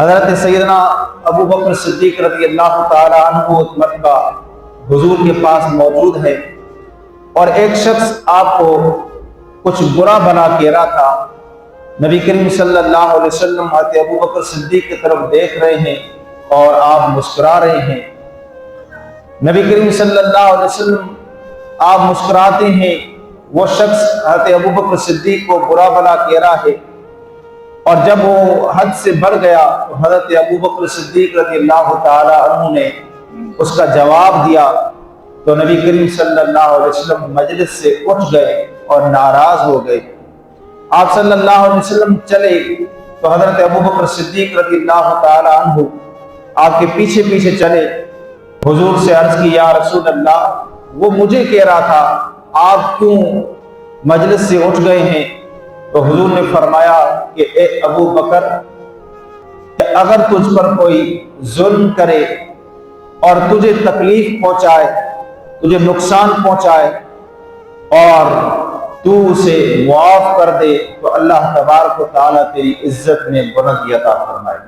حضرت سیدنا ابو بکر صدیق رضی اللہ تعالی عنہ ایک مرتبہ حضور کے پاس موجود ہے اور ایک شخص آپ کو کچھ برا بنا کہہ رہا تھا۔ نبی کریم صلی اللہ علیہ وسلم حضرت ابو بکر صدیق کی طرف دیکھ رہے ہیں اور آپ مسکرا رہے ہیں۔ نبی کریم صلی اللہ علیہ وسلم آپ مسکراتے ہیں، وہ شخص حضرت ابو بکر صدیق کو برا بنا کہہ رہا ہے، اور جب وہ حد سے بڑھ گیا تو حضرت ابو بکر صدیق رضی اللہ تعالی عنہ نے اس کا جواب دیا تو نبی کریم صلی اللہ علیہ وسلم مجلس سے اٹھ گئے اور ناراض ہو گئے۔ آپ صلی اللہ علیہ وسلم چلے تو حضرت ابو بکر صدیق رضی اللہ تعالی عنہ آپ کے پیچھے پیچھے چلے، حضور سے عرض کی یا رسول اللہ، وہ مجھے کہہ رہا تھا آپ کیوں مجلس سے اٹھ گئے ہیں؟ تو حضور نے فرمایا کہ اے ابو بکر، اگر تجھ پر کوئی ظلم کرے اور تجھے تکلیف پہنچائے، تجھے نقصان پہنچائے اور تو اسے معاف کر دے تو اللہ تبارک و تعالیٰ تیری عزت میں بلندی عطا فرمائے۔